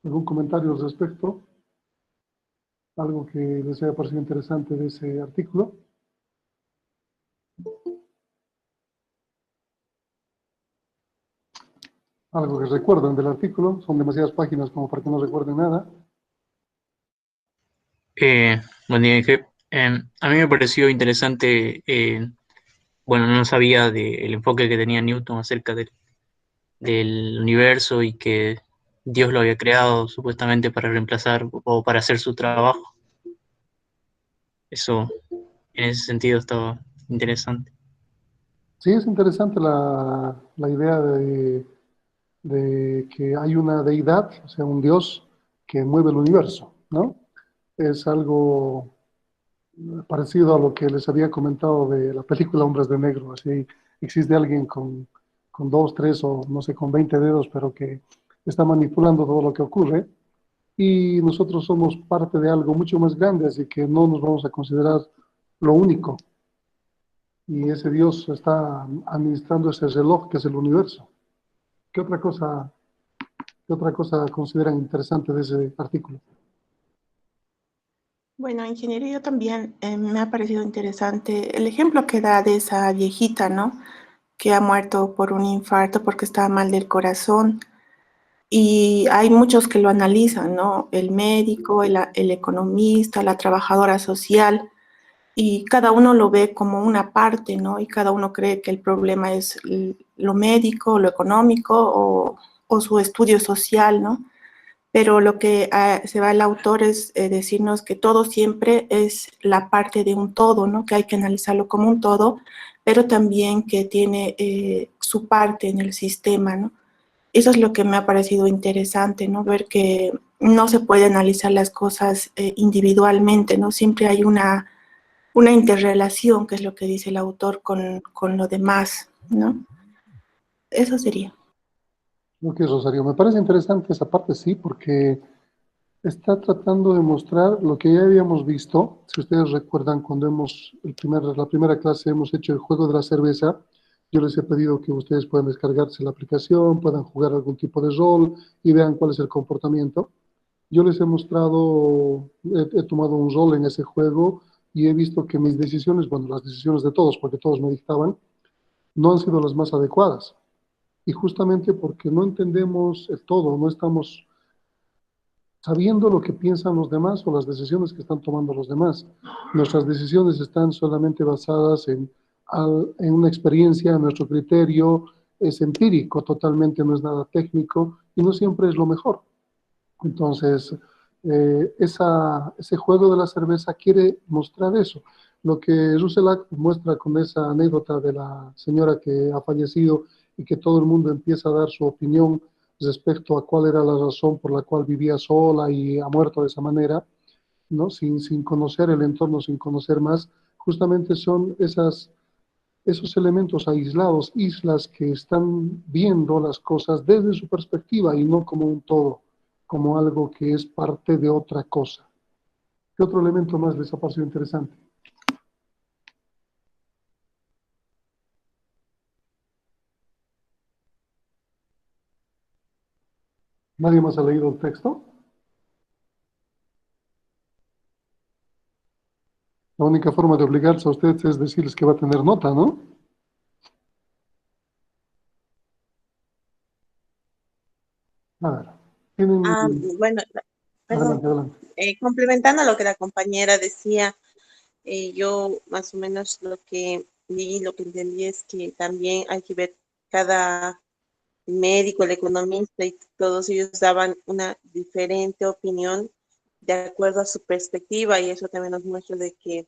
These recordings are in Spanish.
¿Algún comentario al respecto? ¿Algo que les haya parecido interesante de ese artículo? ¿Algo que recuerdan del artículo? Son demasiadas páginas como para que no recuerden nada. Buen día, Inge. A mí me pareció interesante, bueno, no sabía del enfoque que tenía Newton acerca del universo y que Dios lo había creado supuestamente para reemplazar o para hacer su trabajo. Eso, en ese sentido, estaba interesante. Sí, es interesante la idea de que hay una deidad, o sea, un Dios que mueve el universo, ¿no? Es algo parecido a lo que les había comentado de la película Hombres de Negro. Así existe alguien con dos, tres o no sé, con 20 dedos, pero que está manipulando todo lo que ocurre. Y nosotros somos parte de algo mucho más grande, así que no nos vamos a considerar lo único. Y ese Dios está administrando ese reloj que es el universo. ¿Qué otra cosa, qué otra cosa consideran interesante de ese artículo? Bueno, ingeniero, yo también me ha parecido interesante el ejemplo que da de esa viejita, ¿no? Que ha muerto por un infarto porque estaba mal del corazón. Y hay muchos que lo analizan, ¿no? El médico, el economista, la trabajadora social, y cada uno lo ve como una parte, ¿no? Y cada uno cree que el problema es lo médico, lo económico o su estudio social, ¿no? Pero lo que se va el autor es decirnos que todo siempre es la parte de un todo, ¿no? Que hay que analizarlo como un todo, pero también que tiene su parte en el sistema, ¿no? Eso es lo que me ha parecido interesante, ¿no? Ver que no se puede analizar las cosas individualmente, ¿no? Siempre hay una interrelación, que es lo que dice el autor, con lo demás, ¿no? Eso sería. Lo que es Rosario. Me parece interesante esa parte, sí, porque está tratando de mostrar lo que ya habíamos visto. Si ustedes recuerdan, cuando la primera clase hemos hecho el juego de la cerveza, yo les he pedido que ustedes puedan descargarse la aplicación, puedan jugar algún tipo de rol y vean cuál es el comportamiento. Yo les he mostrado, he tomado un rol en ese juego y he visto que mis decisiones, bueno, las decisiones de todos, porque todos me dictaban, no han sido las más adecuadas. Y justamente porque no entendemos el todo, no estamos sabiendo lo que piensan los demás o las decisiones que están tomando los demás. Nuestras decisiones están solamente basadas en una experiencia, en nuestro criterio, es empírico totalmente, no es nada técnico y no siempre es lo mejor. Entonces, ese juego de la cerveza quiere mostrar eso. Lo que Russell muestra con esa anécdota de la señora que ha fallecido y que todo el mundo empieza a dar su opinión respecto a cuál era la razón por la cual vivía sola y ha muerto de esa manera, ¿no? Sin conocer el entorno, sin conocer más, justamente son esos elementos aislados, islas que están viendo las cosas desde su perspectiva y no como un todo, como algo que es parte de otra cosa. ¿Qué otro elemento más les ha parecido interesante? ¿Nadie más ha leído el texto? La única forma de obligarse a ustedes es decirles que va a tener nota, ¿no? A ver, tienen... Bueno, perdón, Adelante, adelante. complementando lo que la compañera decía, yo más o menos lo que vi, lo que entendí es que también hay que ver cada médico, el economista y todos ellos daban una diferente opinión de acuerdo a su perspectiva y eso también nos muestra de que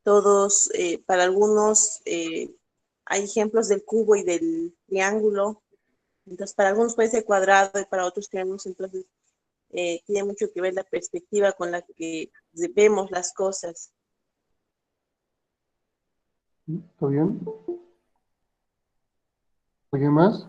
todos, para algunos, hay ejemplos del cubo y del triángulo, entonces para algunos puede ser cuadrado y para otros triángulos, entonces tiene mucho que ver la perspectiva con la que vemos las cosas. ¿Está bien? ¿Alguien más?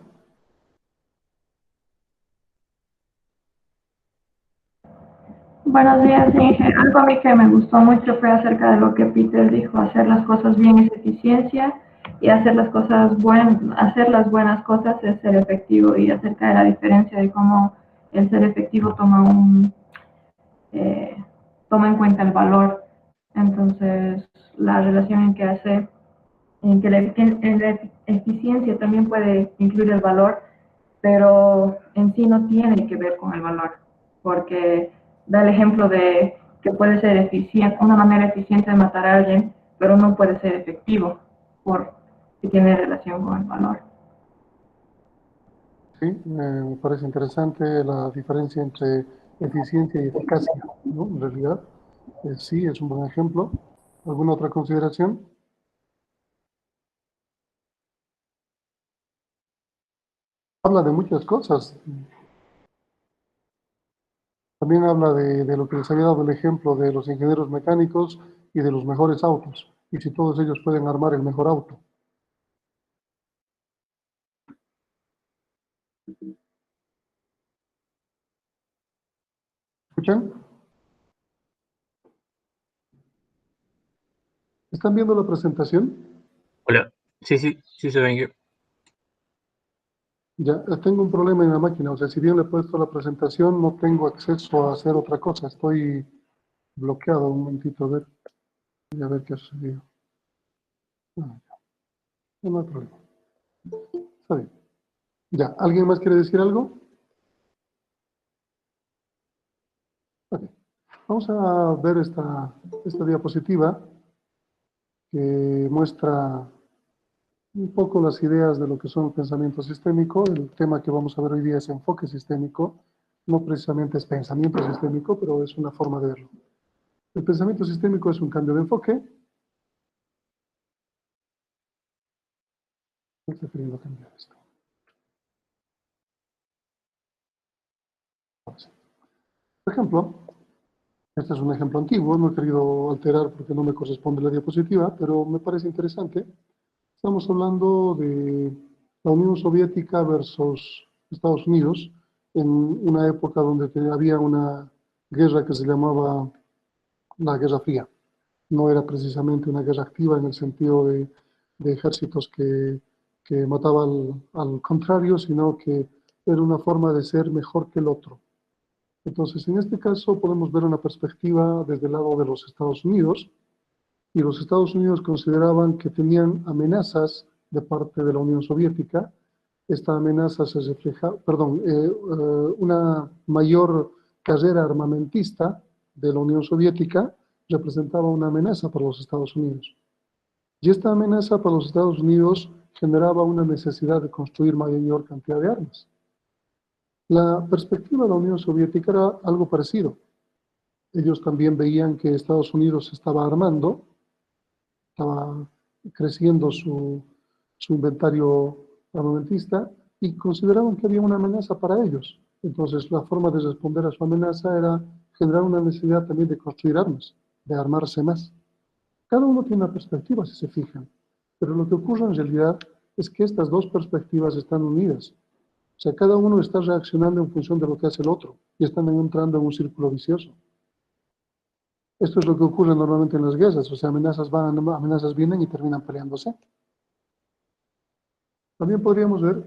Buenos días, Inge. Algo a mí que me gustó mucho fue acerca de lo que Peter dijo, hacer las cosas bien es eficiencia y hacer hacer las buenas cosas es ser efectivo y acerca de la diferencia de cómo el ser efectivo toma en cuenta el valor. Entonces, la relación en que en la eficiencia también puede incluir el valor, pero en sí no tiene que ver con el valor, porque da el ejemplo de que puede ser eficiente, una manera eficiente de matar a alguien, pero no puede ser efectivo, porque tiene relación con el valor. Sí, me parece interesante la diferencia entre eficiencia y eficacia, ¿no? En realidad, sí, es un buen ejemplo. ¿Alguna otra consideración? Habla de muchas cosas. También habla de lo que les había dado el ejemplo de los ingenieros mecánicos y de los mejores autos. Y si todos ellos pueden armar el mejor auto. ¿Escuchan? ¿Están viendo la presentación? Hola. Sí se ven. Ya, tengo un problema en la máquina. O sea, si bien le he puesto la presentación, no tengo acceso a hacer otra cosa. Estoy bloqueado. Un momentito, a ver. Voy a ver qué ha sucedido. Ah, ya, no hay problema. Está bien. Ya, ¿alguien más quiere decir algo? Ok. Vamos a ver esta diapositiva que muestra un poco las ideas de lo que son el pensamiento sistémico. El tema que vamos a ver hoy día es enfoque sistémico. No precisamente es pensamiento sistémico, pero es una forma de verlo. El pensamiento sistémico es un cambio de enfoque. Estoy queriendo cambiar esto. Por ejemplo, este es un ejemplo antiguo, no he querido alterar porque no me corresponde la diapositiva, pero me parece interesante. Estamos hablando de la Unión Soviética versus Estados Unidos en una época donde había una guerra que se llamaba la Guerra Fría. No era precisamente una guerra activa en el sentido de ejércitos que mataban al contrario, sino que era una forma de ser mejor que el otro. Entonces, en este caso podemos ver una perspectiva desde el lado de los Estados Unidos, y los Estados Unidos consideraban que tenían amenazas de parte de la Unión Soviética. Esta amenaza se refleja, una mayor carrera armamentista de la Unión Soviética representaba una amenaza para los Estados Unidos. Y esta amenaza para los Estados Unidos generaba una necesidad de construir mayor cantidad de armas. La perspectiva de la Unión Soviética era algo parecido. Ellos también veían que Estados Unidos se estaba armando, estaba creciendo su inventario armamentista y consideraban que había una amenaza para ellos. Entonces, la forma de responder a su amenaza era generar una necesidad también de construir armas, de armarse más. Cada uno tiene una perspectiva, si se fijan, pero lo que ocurre en realidad es que estas dos perspectivas están unidas. O sea, cada uno está reaccionando en función de lo que hace el otro y están entrando en un círculo vicioso. Esto es lo que ocurre normalmente en las guerras, o sea, amenazas van, amenazas vienen y terminan peleándose. También podríamos ver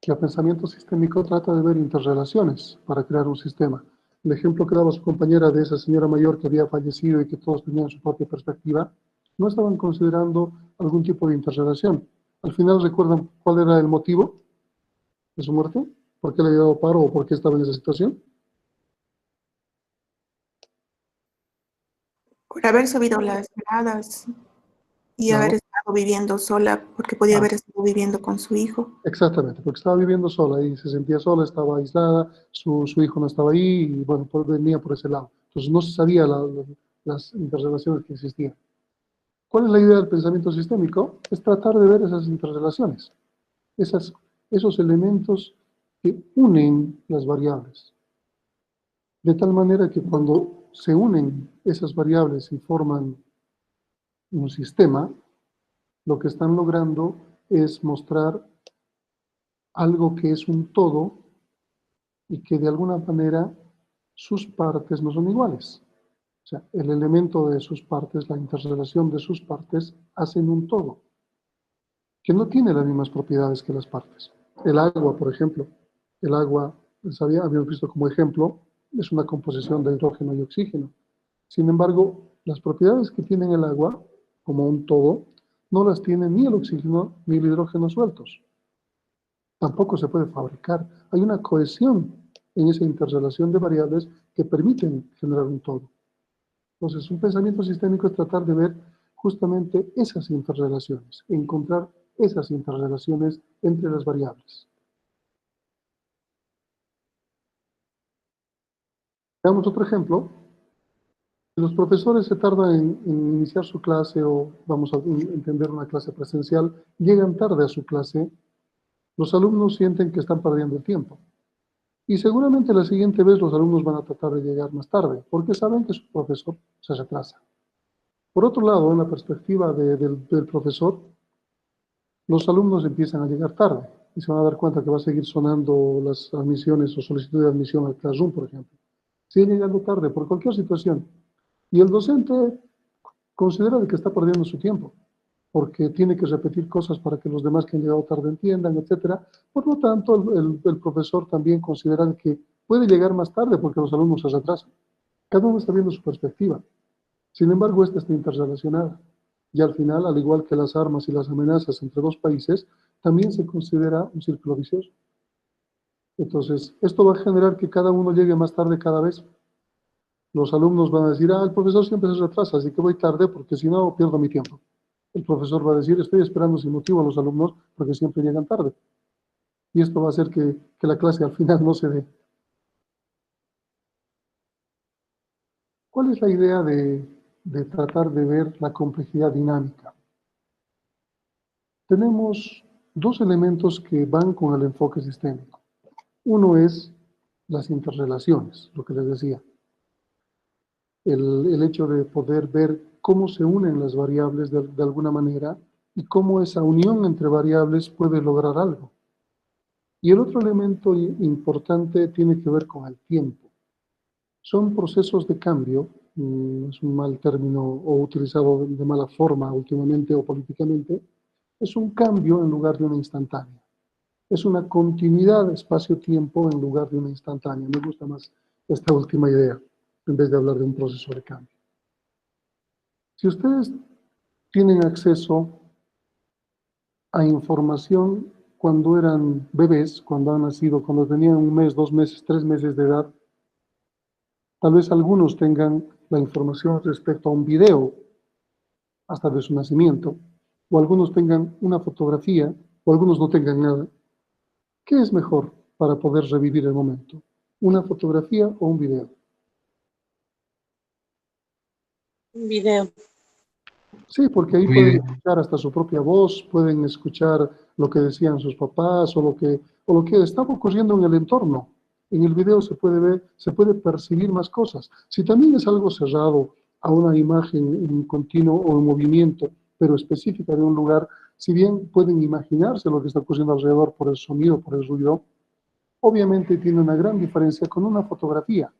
que el pensamiento sistémico trata de ver interrelaciones para crear un sistema. El ejemplo que daba su compañera de esa señora mayor que había fallecido y que todos tenían su propia perspectiva, no estaban considerando algún tipo de interrelación. Al final, ¿recuerdan cuál era el motivo de su muerte? ¿Por qué le había dado paro o por qué estaba en esa situación? Por haber subido las gradas y No, haber estado viviendo sola, porque podía haber estado viviendo con su hijo. exactamente, porque estaba viviendo sola y se sentía sola, estaba aislada, su hijo no estaba ahí y bueno, pues venía por ese lado. Entonces no se sabía las interrelaciones que existían. ¿Cuál es la idea del pensamiento sistémico? Es tratar de ver esas interrelaciones, esos elementos que unen las variables. De tal manera que cuando se unen esas variables y forman un sistema, lo que están logrando es mostrar algo que es un todo y que de alguna manera sus partes no son iguales. O sea, el elemento de sus partes, la interrelación de sus partes, hacen un todo, que no tiene las mismas propiedades que las partes. El agua, por ejemplo, el agua habíamos visto como ejemplo, es una composición de hidrógeno y oxígeno. Sin embargo, las propiedades que tiene el agua, como un todo, no las tiene ni el oxígeno ni el hidrógeno sueltos. Tampoco se puede fabricar. Hay una cohesión en esa interrelación de variables que permiten generar un todo. Entonces, un pensamiento sistémico es tratar de ver justamente esas interrelaciones, encontrar esas interrelaciones entre las variables. Veamos otro ejemplo. Si los profesores se tardan en iniciar su clase o vamos a entender una clase presencial, llegan tarde a su clase, los alumnos sienten que están perdiendo el tiempo. Y seguramente la siguiente vez los alumnos van a tratar de llegar más tarde, porque saben que su profesor se retrasa. Por otro lado, en la perspectiva del profesor, los alumnos empiezan a llegar tarde y se van a dar cuenta que va a seguir sonando las admisiones o solicitudes de admisión al Classroom, por ejemplo. Siguen llegando tarde por cualquier situación. Y el docente considera de que está perdiendo su tiempo, porque tiene que repetir cosas para que los demás que han llegado tarde entiendan, etc. Por lo tanto, el profesor también considera que puede llegar más tarde porque los alumnos se retrasan. Cada uno está viendo su perspectiva. Sin embargo, esta está interrelacionada. Y al final, al igual que las armas y las amenazas entre dos países, también se considera un círculo vicioso. Entonces, esto va a generar que cada uno llegue más tarde cada vez. Los alumnos van a decir, el profesor siempre se retrasa, así que voy tarde porque si no pierdo mi tiempo. El profesor va a decir, estoy esperando sin motivo a los alumnos porque siempre llegan tarde. Y esto va a hacer que la clase al final no se dé. ¿Cuál es la idea de tratar de ver la complejidad dinámica? Tenemos dos elementos que van con el enfoque sistémico. Uno es las interrelaciones, lo que les decía. El hecho de poder ver cómo se unen las variables de alguna manera y cómo esa unión entre variables puede lograr algo. Y el otro elemento importante tiene que ver con el tiempo. Son procesos de cambio, es un mal término o utilizado de mala forma últimamente o políticamente, es un cambio en lugar de una instantánea. Es una continuidad de espacio-tiempo en lugar de una instantánea. Me gusta más esta última idea, en vez de hablar de un proceso de cambio. Si ustedes tienen acceso a información cuando eran bebés, cuando han nacido, cuando tenían 1 mes, 2 meses, 3 meses de edad, tal vez algunos tengan la información respecto a un video hasta de su nacimiento, o algunos tengan una fotografía, o algunos no tengan nada. ¿Qué es mejor para poder revivir el momento? ¿Una fotografía o un video? Un video. Sí, porque ahí pueden escuchar hasta su propia voz, pueden escuchar lo que decían sus papás o lo que estaba ocurriendo en el entorno. En el video se puede ver, se puede percibir más cosas. Si también es algo cerrado a una imagen en continuo o en movimiento, pero específica de un lugar, si bien pueden imaginarse lo que está ocurriendo alrededor por el sonido, por el ruido, obviamente tiene una gran diferencia con una fotografía.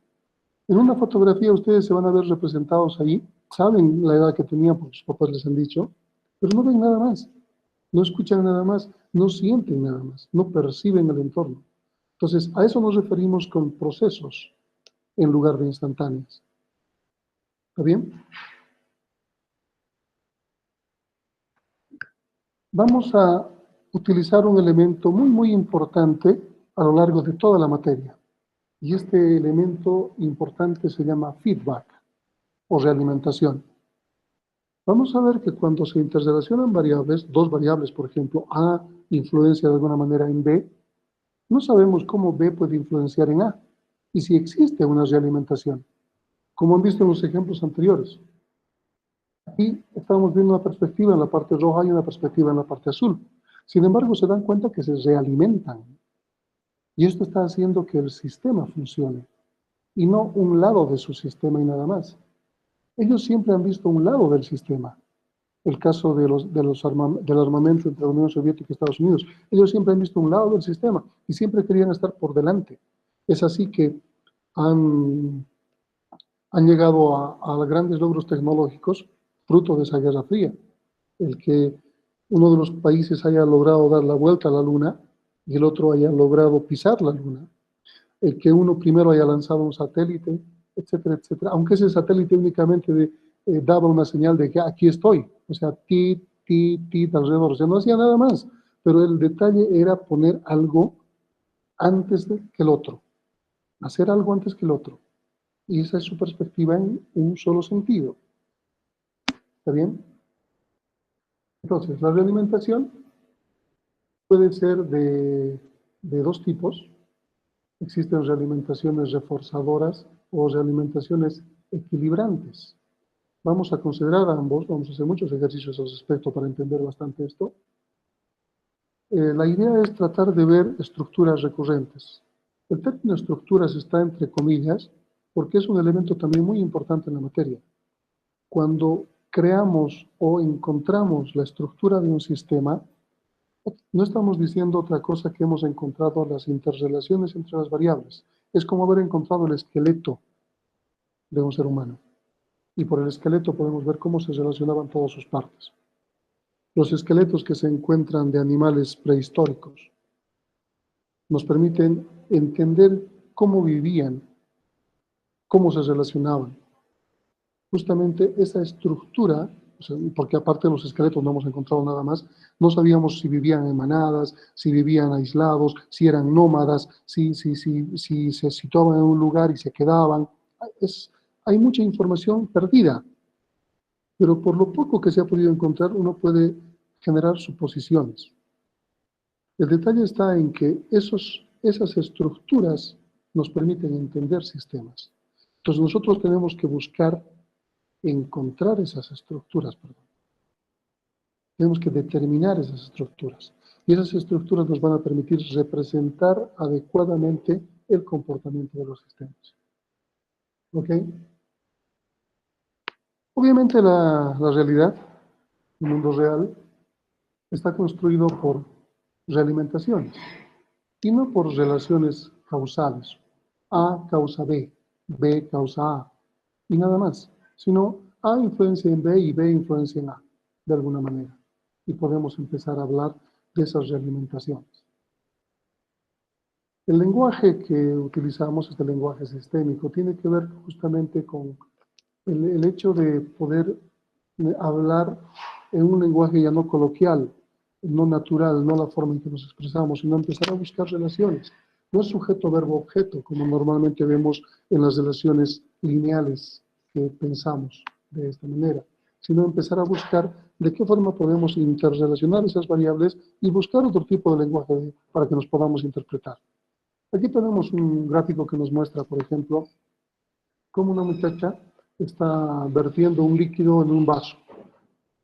En una fotografía ustedes se van a ver representados ahí, saben la edad que tenían porque sus papás les han dicho, pero no ven nada más, no escuchan nada más, no sienten nada más, no perciben el entorno. Entonces, a eso nos referimos con procesos en lugar de instantáneas. ¿Está bien? Vamos a utilizar un elemento muy importante a lo largo de toda la materia. Y este elemento importante se llama feedback o realimentación. Vamos a ver que cuando se interrelacionan variables, dos variables, por ejemplo, A influencia de alguna manera en B, no sabemos cómo B puede influenciar en A y si existe una realimentación, como han visto en los ejemplos anteriores. Aquí estamos viendo una perspectiva en la parte roja y una perspectiva en la parte azul. Sin embargo, se dan cuenta que se realimentan. Y esto está haciendo que el sistema funcione y no un lado de su sistema y nada más. Ellos siempre han visto un lado del sistema. El caso del armamento entre la Unión Soviética y Estados Unidos. Ellos siempre han visto un lado del sistema y siempre querían estar por delante. Es así que han llegado a grandes logros tecnológicos fruto de esa Guerra Fría. El que uno de los países haya logrado dar la vuelta a la Luna y el otro haya logrado pisar la Luna. que uno primero haya lanzado un satélite, etcétera, etcétera. Aunque ese satélite únicamente daba una señal de que aquí estoy, o sea, ti, alrededor, o sea, no hacía nada más, pero el detalle era poner algo antes que el otro, hacer algo antes que el otro. Y esa es su perspectiva en un solo sentido. ¿Está bien? Entonces, la realimentación puede ser de dos tipos. Existen realimentaciones reforzadoras o realimentaciones equilibrantes. Vamos a considerar ambos, vamos a hacer muchos ejercicios al respecto para entender bastante esto. La idea es tratar de ver estructuras recurrentes. El término estructuras está entre comillas porque es un elemento también muy importante en la materia. Cuando creamos o encontramos la estructura de un sistema, no estamos diciendo otra cosa que hemos encontrado las interrelaciones entre las variables. Es como haber encontrado el esqueleto de un ser humano. Y por el esqueleto podemos ver cómo se relacionaban todas sus partes. Los esqueletos que se encuentran de animales prehistóricos nos permiten entender cómo vivían, cómo se relacionaban. Justamente esa estructura, o sea, porque aparte de los esqueletos no hemos encontrado nada más, no sabíamos si vivían en manadas, si vivían aislados, si eran nómadas, si se situaban en un lugar y se quedaban. Hay mucha información perdida, pero por lo poco que se ha podido encontrar, uno puede generar suposiciones. El detalle está en que esas estructuras nos permiten entender sistemas. Entonces nosotros tenemos que buscar encontrar esas estructuras, Tenemos que determinar esas estructuras. Y esas estructuras nos van a permitir representar adecuadamente el comportamiento de los sistemas. ¿Ok? Obviamente la realidad, el mundo real, está construido por realimentaciones y no por relaciones causales. A causa B, B causa A y nada más, sino A influencia en B y B influencia en A, de alguna manera. Y podemos empezar a hablar de esas realimentaciones. El lenguaje que utilizamos, este lenguaje sistémico, tiene que ver justamente con el hecho de poder hablar en un lenguaje ya no coloquial, no natural, no la forma en que nos expresamos, sino empezar a buscar relaciones. No es sujeto, verbo, objeto, como normalmente vemos en las relaciones lineales que pensamos de esta manera, sino empezar a buscar de qué forma podemos interrelacionar esas variables y buscar otro tipo de lenguaje para que nos podamos interpretar. Aquí tenemos un gráfico que nos muestra, por ejemplo, cómo una muchacha está vertiendo un líquido en un vaso.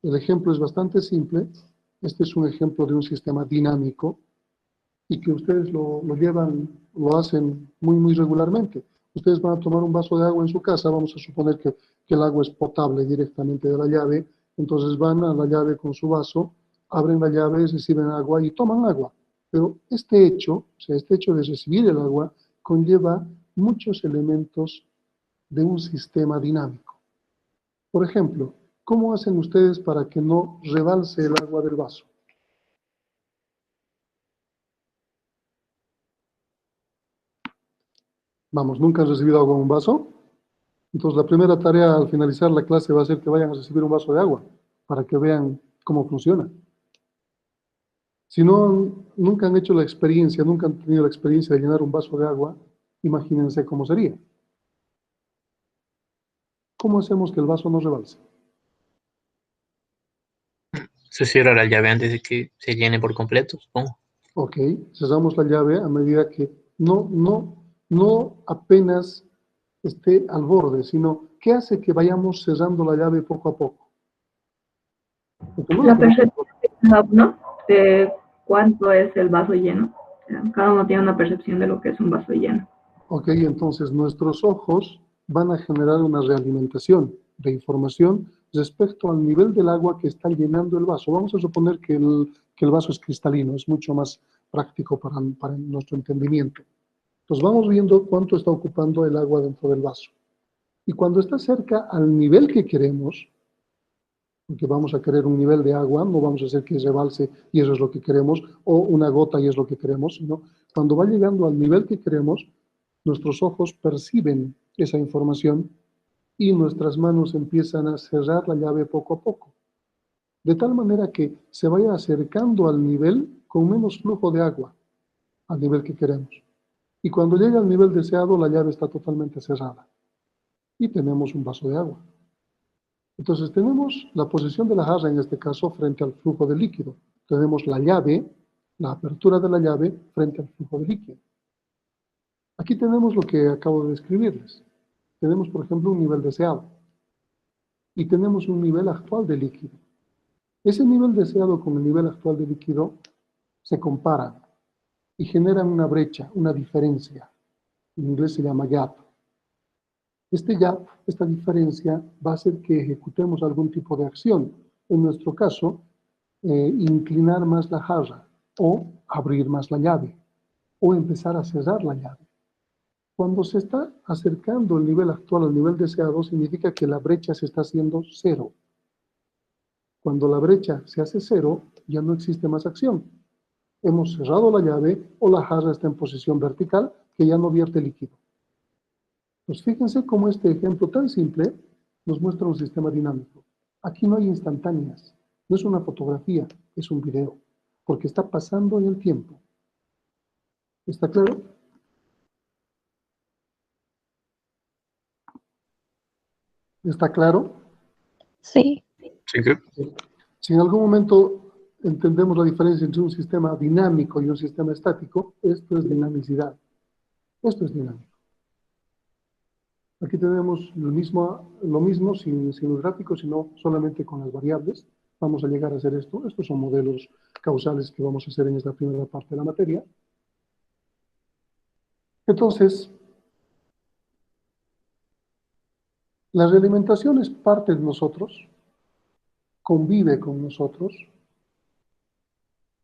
El ejemplo es bastante simple. Este es un ejemplo de un sistema dinámico y que ustedes lo hacen muy regularmente. Ustedes van a tomar un vaso de agua en su casa, vamos a suponer que el agua es potable directamente de la llave, entonces van a la llave con su vaso, abren la llave, reciben agua y toman agua. Pero este hecho, o sea, este hecho de recibir el agua, conlleva muchos elementos de un sistema dinámico. Por ejemplo, ¿cómo hacen ustedes para que no rebalse el agua del vaso? Vamos, ¿nunca han recibido agua en un vaso? Entonces la primera tarea al finalizar la clase va a ser que vayan a recibir un vaso de agua para que vean cómo funciona. Si nunca han hecho la experiencia, nunca han tenido la experiencia de llenar un vaso de agua, imagínense cómo sería. ¿Cómo hacemos que el vaso no rebalse? Se cierra la llave antes de que se llene por completo, supongo. Ok, cerramos la llave a medida que no apenas esté al borde, sino ¿qué hace que vayamos cerrando la llave poco a poco? La percepción, ¿no? De cuánto es el vaso lleno. Cada uno tiene una percepción de lo que es un vaso lleno. Ok, entonces nuestros ojos van a generar una realimentación de información respecto al nivel del agua que está llenando el vaso. Vamos a suponer que el vaso es cristalino, es mucho más práctico para nuestro entendimiento. Entonces vamos viendo cuánto está ocupando el agua dentro del vaso. Y cuando está cerca al nivel que queremos, porque vamos a querer un nivel de agua, no vamos a hacer que rebalse y eso es lo que queremos, o una gota y es lo que queremos, sino cuando va llegando al nivel que queremos, nuestros ojos perciben esa información y nuestras manos empiezan a cerrar la llave poco a poco, de tal manera que se vaya acercando al nivel con menos flujo de agua, al nivel que queremos. Y cuando llega al nivel deseado, la llave está totalmente cerrada y tenemos un vaso de agua. Entonces tenemos la posición de la jarra, en este caso, frente al flujo de líquido. Tenemos la llave, la apertura de la llave frente al flujo de líquido. Aquí tenemos lo que acabo de describirles. Tenemos, por ejemplo, un nivel deseado y tenemos un nivel actual de líquido. Ese nivel deseado con el nivel actual de líquido se comparan y generan una brecha, una diferencia. En inglés se llama gap. Este gap, esta diferencia, va a hacer que ejecutemos algún tipo de acción. En nuestro caso, inclinar más la jarra, o abrir más la llave, o empezar a cerrar la llave. Cuando se está acercando el nivel actual al nivel deseado, significa que la brecha se está haciendo cero. Cuando la brecha se hace cero, ya no existe más acción. Hemos cerrado la llave o la jarra está en posición vertical, que ya no vierte líquido. Pues fíjense cómo este ejemplo tan simple nos muestra un sistema dinámico. Aquí no hay instantáneas, no es una fotografía, es un video, porque está pasando en el tiempo. ¿Está claro? ¿Está claro? Sí. Sí, creo. Si en algún momento entendemos la diferencia entre un sistema dinámico y un sistema estático, esto es dinamicidad. Esto es dinámico. Aquí tenemos lo mismo sin los gráficos, sino solamente con las variables. Vamos a llegar a hacer esto. Estos son modelos causales que vamos a hacer en esta primera parte de la materia. Entonces, la realimentación es parte de nosotros, convive con nosotros.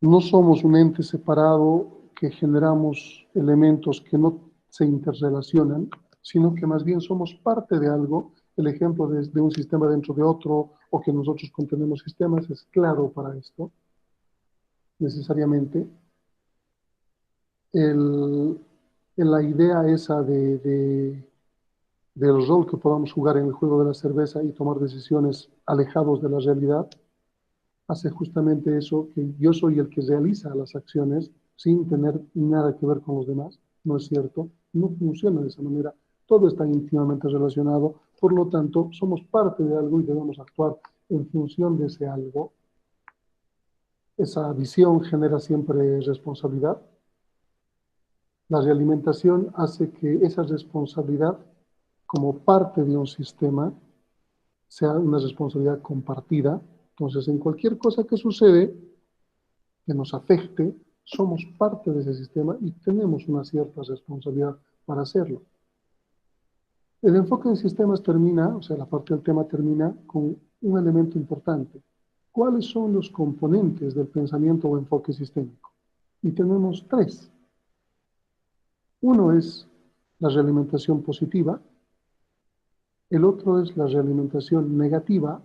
No somos un ente separado que generamos elementos que no se interrelacionan, sino que más bien somos parte de algo. El ejemplo de un sistema dentro de otro, o que nosotros contenemos sistemas, es claro para esto, necesariamente. La idea esa del rol que podamos jugar en el juego de la cerveza y tomar decisiones alejados de la realidad, hace justamente eso, que yo soy el que realiza las acciones sin tener nada que ver con los demás. No es cierto, no funciona de esa manera. Todo está íntimamente relacionado, por lo tanto, somos parte de algo y debemos actuar en función de ese algo. Esa visión genera siempre responsabilidad. La realimentación hace que esa responsabilidad, como parte de un sistema, sea una responsabilidad compartida. Entonces, en cualquier cosa que sucede, que nos afecte, somos parte de ese sistema y tenemos una cierta responsabilidad para hacerlo. El enfoque en sistemas termina, o sea, la parte del tema termina con un elemento importante. ¿Cuáles son los componentes del pensamiento o enfoque sistémico? Y tenemos tres. Uno es la realimentación positiva, el otro es la realimentación negativa,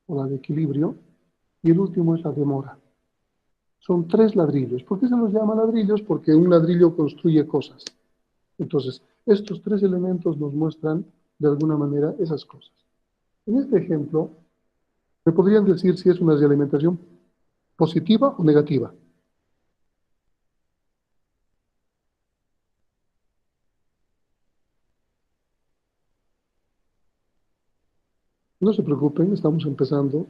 o la de equilibrio, y el último es la demora. Son tres ladrillos. ¿Por qué se los llama ladrillos? Porque un ladrillo construye cosas. Entonces, estos tres elementos nos muestran, de alguna manera, esas cosas. En este ejemplo, ¿me podrían decir si es una realimentación positiva o negativa? No se preocupen, estamos empezando.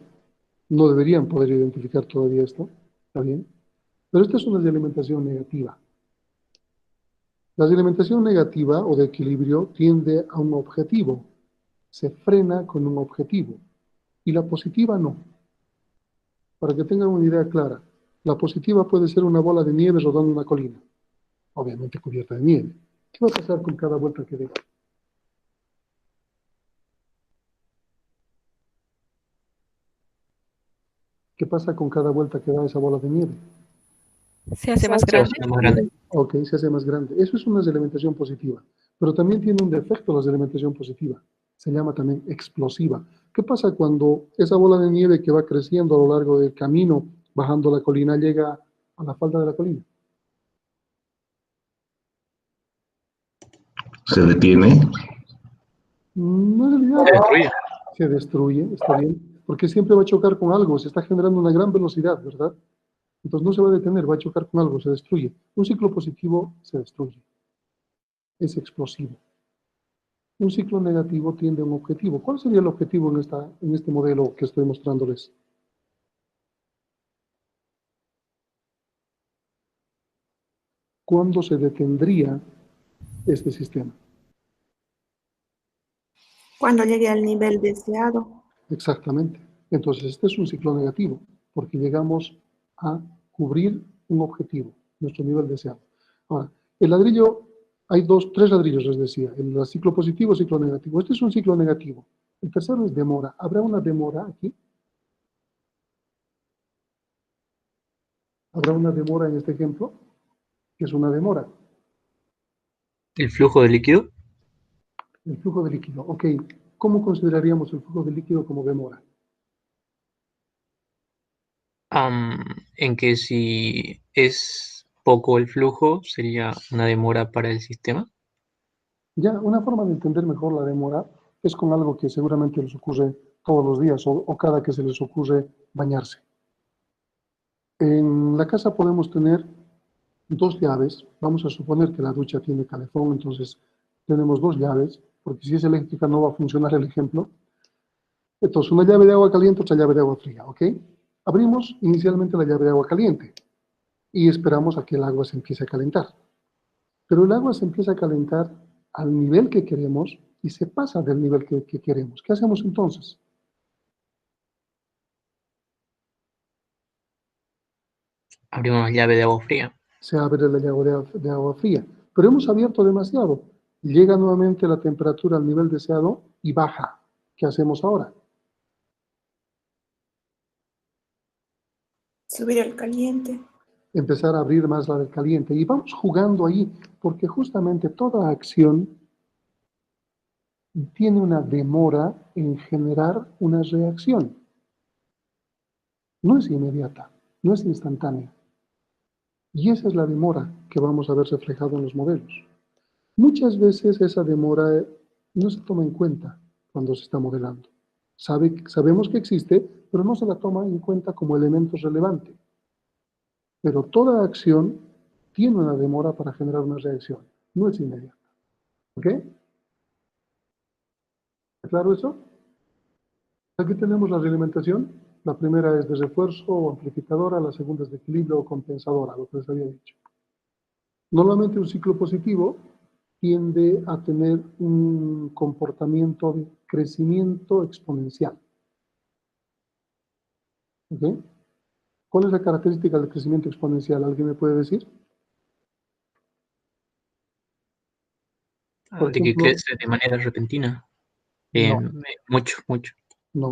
No deberían poder identificar todavía esto. ¿Está bien? Pero esta es una realimentación negativa. La realimentación negativa o de equilibrio tiende a un objetivo. Se frena con un objetivo. Y la positiva no. Para que tengan una idea clara, la positiva puede ser una bola de nieve rodando una colina, obviamente cubierta de nieve. ¿Qué va a pasar con cada vuelta que dé? ¿Qué pasa con cada vuelta que da esa bola de nieve? Se hace más Se grande. hace más grande. Ok, se hace más grande. Eso es una realimentación positiva. Pero también tiene un defecto la realimentación positiva. Se llama también explosiva. ¿Qué pasa cuando esa bola de nieve que va creciendo a lo largo del camino, bajando la colina, llega a la falda de la colina? ¿Se detiene? No, en realidad Se destruye. se destruye, está bien, porque siempre va a chocar con algo, se está generando una gran velocidad, ¿verdad? Entonces no se va a detener, va a chocar con algo, se destruye. Un ciclo positivo se destruye, es explosivo. Un ciclo negativo tiende a un objetivo. ¿Cuál sería el objetivo en este modelo que estoy mostrándoles? ¿Cuándo se detendría este sistema? Cuando llegue al nivel deseado. Exactamente. Entonces, este es un ciclo negativo, porque llegamos a cubrir un objetivo, nuestro nivel deseado. Ahora, el ladrillo, hay tres ladrillos, les decía, el ciclo positivo, ciclo negativo. Este es un ciclo negativo. El tercero es demora. ¿Habrá una demora aquí? ¿Habrá una demora en este ejemplo? ¿Qué es una demora? El flujo de líquido. El flujo de líquido. Ok, ¿cómo consideraríamos el flujo de líquido como demora? En que si es poco el flujo, sería una demora para el sistema. Ya, una forma de entender mejor la demora es con algo que seguramente les ocurre todos los días o cada que se les ocurre bañarse. En la casa podemos tener dos llaves. Vamos a suponer que la ducha tiene calefón, entonces tenemos dos llaves, porque si es eléctrica no va a funcionar el ejemplo. Entonces, una llave de agua caliente, otra llave de agua fría, ¿ok? Abrimos inicialmente la llave de agua caliente y esperamos a que el agua se empiece a calentar. Pero el agua se empieza a calentar al nivel que queremos y se pasa del nivel que queremos. ¿Qué hacemos entonces? Abrimos la llave de agua fría. Se abre la llave de agua fría. Pero hemos abierto demasiado. Llega nuevamente la temperatura al nivel deseado y baja. ¿Qué hacemos ahora? Subir el caliente. Empezar a abrir más la del caliente. Y vamos jugando ahí, porque justamente toda acción tiene una demora en generar una reacción. No es inmediata, no es instantánea. Y esa es la demora que vamos a ver reflejado en los modelos. Muchas veces esa demora no se toma en cuenta cuando se está modelando. Sabemos que existe, pero no se la toma en cuenta como elemento relevante. Pero toda acción tiene una demora para generar una reacción. No es inmediata. ¿Ok? ¿Está claro eso? Aquí tenemos la realimentación. La primera es de refuerzo o amplificadora, la segunda es de equilibrio o compensadora, lo que les había dicho. Normalmente un ciclo positivo tiende a tener un comportamiento de crecimiento exponencial. ¿Ok? ¿Cuál es la característica del crecimiento exponencial? ¿Alguien me puede decir? Por De que ejemplo, crece de manera repentina. no, Mucho, mucho. no.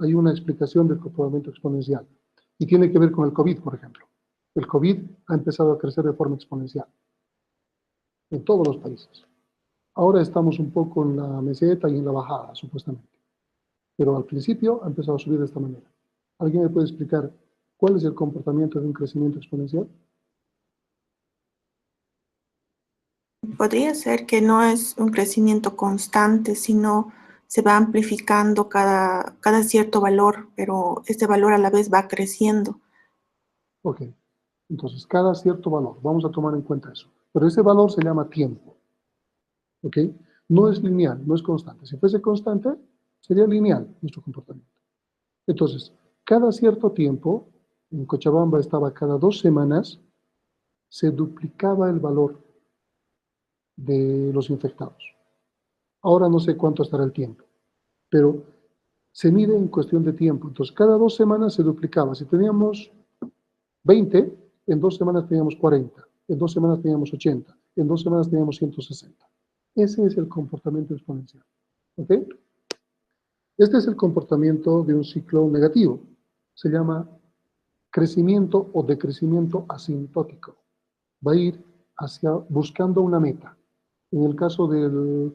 Hay una explicación del comportamiento exponencial. Y tiene que ver con el COVID, por ejemplo. El COVID ha empezado a crecer de forma exponencial en todos los países. Ahora estamos un poco en la meseta y en la bajada, supuestamente. Pero al principio ha empezado a subir de esta manera. ¿Alguien me puede explicar cuál es el comportamiento de un crecimiento exponencial? Podría ser que no es un crecimiento constante, sino se va amplificando cada cierto valor, pero este valor a la vez va creciendo. Ok, entonces cada cierto valor, vamos a tomar en cuenta eso. Pero ese valor se llama tiempo. ¿Ok? No es lineal, no es constante. Si fuese constante, sería lineal nuestro comportamiento. Entonces, cada cierto tiempo, en Cochabamba estaba cada 2 semanas, se duplicaba el valor de los infectados. Ahora no sé cuánto estará el tiempo, pero se mide en cuestión de tiempo. Entonces, cada 2 semanas se duplicaba. Si teníamos 20, en 2 semanas teníamos 40, en 2 semanas teníamos 80, en 2 semanas teníamos 160. Ese es el comportamiento exponencial. ¿Ok? Este es el comportamiento de un ciclo negativo. Se llama crecimiento o decrecimiento asintótico. Va a ir buscando una meta. En el caso del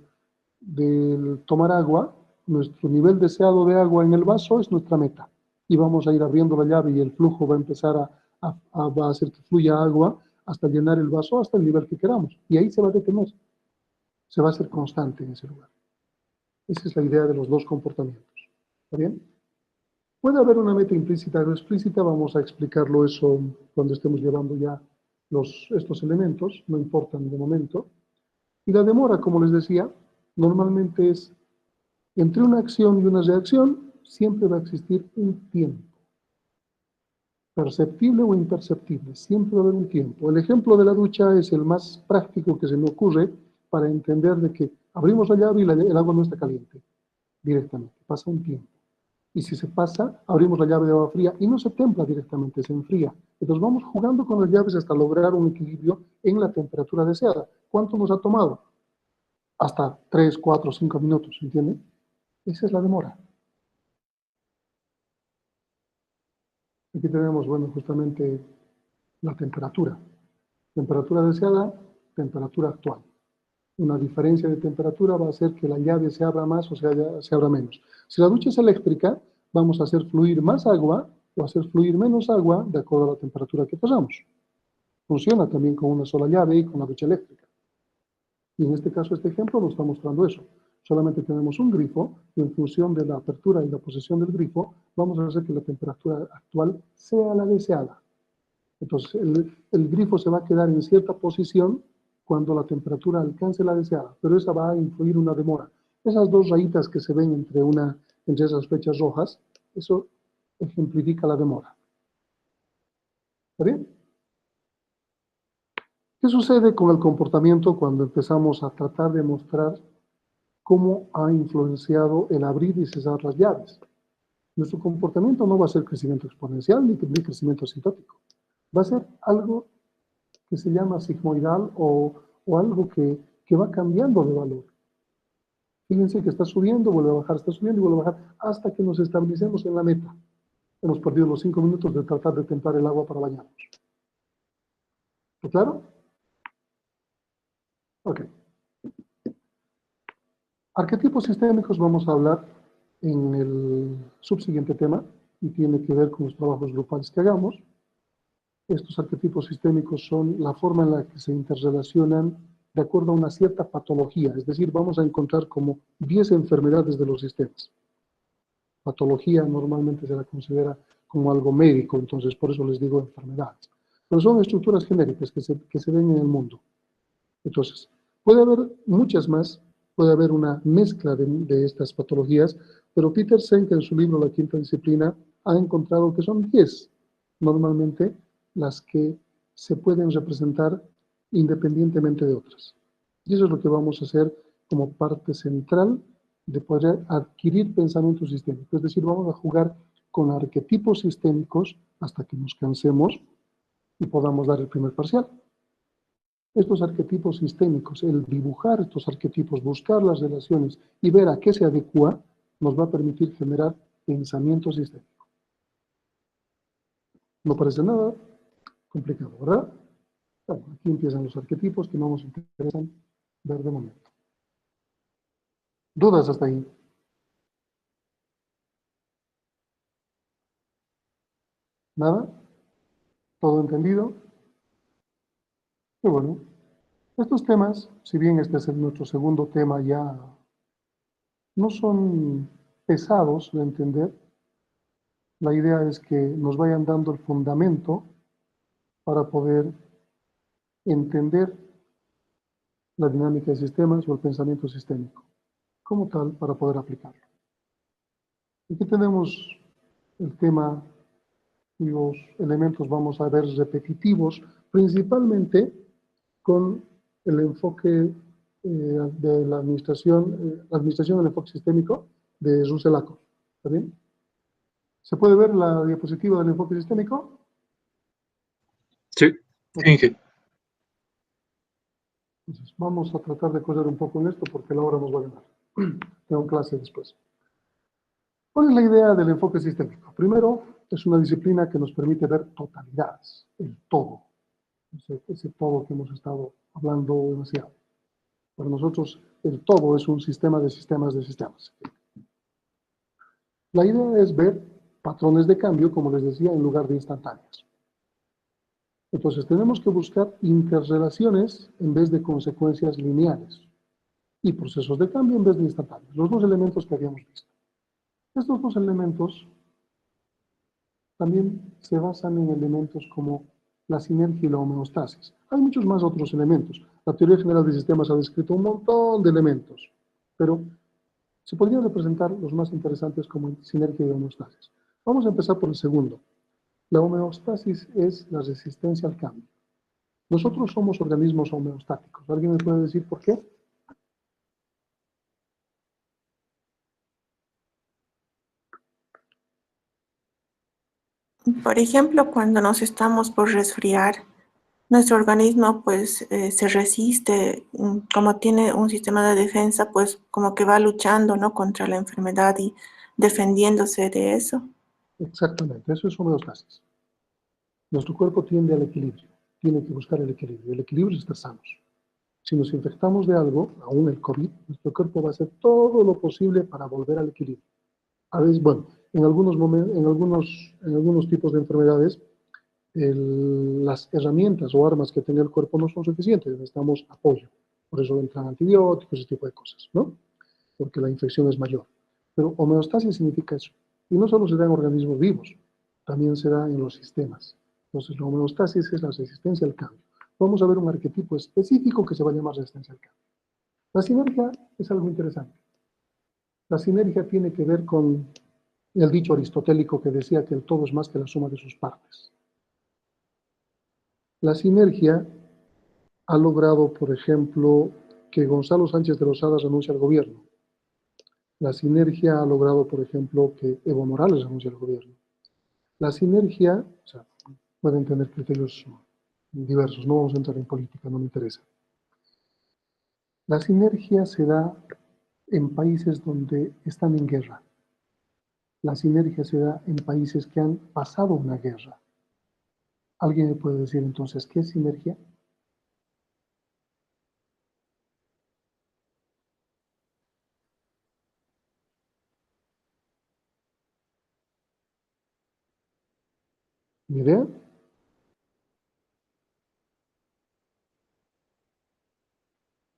tomar agua, nuestro nivel deseado de agua en el vaso es nuestra meta. Y vamos a ir abriendo la llave y el flujo va a empezar va a hacer que fluya agua hasta llenar el vaso hasta el nivel que queramos. Y ahí se va a detener. se va a hacer constante en ese lugar. Esa es la idea de los dos comportamientos. ¿Está bien? Puede haber una meta implícita o explícita, vamos a explicarlo eso cuando estemos llevando ya estos elementos, no importan de momento. Y la demora, como les decía, normalmente es entre una acción y una reacción, siempre va a existir un tiempo. Perceptible o imperceptible, siempre va a haber un tiempo. El ejemplo de la ducha es el más práctico que se me ocurre para entender de que abrimos la llave y el agua no está caliente directamente, pasa un tiempo. Y si se pasa, abrimos la llave de agua fría y no se templa directamente, se enfría. Entonces vamos jugando con las llaves hasta lograr un equilibrio en la temperatura deseada. ¿Cuánto nos ha tomado? Hasta 3, 4, 5 minutos, ¿entienden? Esa es la demora. Aquí tenemos, bueno, justamente la temperatura. Temperatura deseada, temperatura actual. Una diferencia de temperatura va a hacer que la llave se abra más o se abra menos. Si la ducha es eléctrica, vamos a hacer fluir más agua o hacer fluir menos agua de acuerdo a la temperatura que pasamos. Funciona también con una sola llave y con la ducha eléctrica. Y en este caso, este ejemplo nos está mostrando eso. Solamente tenemos un grifo y en función de la apertura y la posición del grifo, vamos a hacer que la temperatura actual sea la deseada. Entonces, el grifo se va a quedar en cierta posición cuando la temperatura alcance la deseada, pero esa va a influir una demora. Esas dos rayitas que se ven entre esas flechas rojas, eso ejemplifica la demora. ¿Está bien? ¿Qué sucede con el comportamiento cuando empezamos a tratar de mostrar cómo ha influenciado el abrir y cerrar las llaves? Nuestro comportamiento no va a ser crecimiento exponencial ni crecimiento asintótico. Va a ser algo que se llama sigmoidal o algo que va cambiando de valor. Fíjense que está subiendo, vuelve a bajar, está subiendo y vuelve a bajar, hasta que nos estabilicemos en la meta. Hemos perdido los 5 minutos de tratar de templar el agua para bañarnos. ¿Está claro? Ok. Arquetipos sistémicos vamos a hablar en el subsiguiente tema y tiene que ver con los trabajos grupales que hagamos. Estos arquetipos sistémicos son la forma en la que se interrelacionan de acuerdo a una cierta patología, es decir, vamos a encontrar como 10 enfermedades de los sistemas. Patología normalmente se la considera como algo médico, entonces por eso les digo enfermedades. Pero son estructuras genéricas que se ven en el mundo. Entonces, puede haber muchas más, puede haber una mezcla de estas patologías, pero Peter Senke en su libro La Quinta Disciplina ha encontrado que son 10 normalmente las que se pueden representar independientemente de otras. Y eso es lo que vamos a hacer como parte central de poder adquirir pensamiento sistémico. Es decir, vamos a jugar con arquetipos sistémicos hasta que nos cansemos y podamos dar el primer parcial. Estos arquetipos sistémicos, el dibujar estos arquetipos, buscar las relaciones y ver a qué se adecua, nos va a permitir generar pensamiento sistémico. No parece nada complicado, ¿verdad? Bueno, aquí empiezan los arquetipos que no nos interesan ver de momento. ¿Dudas hasta ahí? ¿Nada? ¿Todo entendido? Qué bueno. Estos temas, si bien este es nuestro segundo tema ya, no son pesados de entender. La idea es que nos vayan dando el fundamento para poder entender la dinámica de sistemas o el pensamiento sistémico, como tal, para poder aplicarlo. Aquí tenemos el tema y los elementos, vamos a ver, repetitivos, principalmente con el enfoque de la administración del enfoque sistémico de Russell-Lakoff. ¿Está bien? ¿Se puede ver la diapositiva del enfoque sistémico? Sí. Okay. Entonces, vamos a tratar de correr un poco en esto porque la hora nos va a ganar. Tengo clase después. ¿Cuál es la idea del enfoque sistémico? Primero, es una disciplina que nos permite ver totalidades, el todo. Ese todo que hemos estado hablando demasiado. Para nosotros, el todo es un sistema de sistemas de sistemas. La idea es ver patrones de cambio, como les decía, en lugar de instantáneas. Entonces, tenemos que buscar interrelaciones en vez de consecuencias lineales. y procesos de cambio en vez de instantáneos. Los dos elementos que habíamos visto. Estos dos elementos también se basan en elementos como la sinergia y la homeostasis. Hay muchos más otros elementos. La teoría general de sistemas ha descrito un montón de elementos, pero se podrían representar los más interesantes como sinergia y homeostasis. Vamos a empezar por el segundo. La homeostasis es la resistencia al cambio. Nosotros somos organismos homeostáticos. ¿Alguien me puede decir por qué? Por ejemplo, cuando nos estamos por resfriar, nuestro organismo pues se resiste, como tiene un sistema de defensa, pues como que va luchando, ¿no?, contra la enfermedad y defendiéndose de eso. Exactamente, eso es homeostasis. Nuestro cuerpo tiende al equilibrio, tiene que buscar el equilibrio. El equilibrio es estar sanos. Si nos infectamos de algo, aún el COVID, nuestro cuerpo va a hacer todo lo posible para volver al equilibrio. A veces, bueno, en algunos momentos, en algunos tipos de enfermedades, las herramientas o armas que tenga el cuerpo no son suficientes, necesitamos apoyo. Por eso entran antibióticos, ese tipo de cosas, ¿no? Porque la infección es mayor. Pero homeostasis significa eso. Y no solo se da en organismos vivos, también se da en los sistemas. Entonces, la homeostasis es la resistencia al cambio. Vamos a ver un arquetipo específico que se va a llamar resistencia al cambio. La sinergia es algo interesante. La sinergia tiene que ver con el dicho aristotélico que decía que el todo es más que la suma de sus partes. La sinergia ha logrado, por ejemplo, que Gonzalo Sánchez de Lozada renuncie al gobierno. La sinergia ha logrado, por ejemplo, que Evo Morales renuncie al gobierno. La sinergia, o sea, pueden tener criterios diversos, no vamos a entrar en política, no me interesa. La sinergia se da en países donde están en guerra. La sinergia se da en países que han pasado una guerra. ¿Alguien me puede decir entonces qué es sinergia? ¿Mi idea?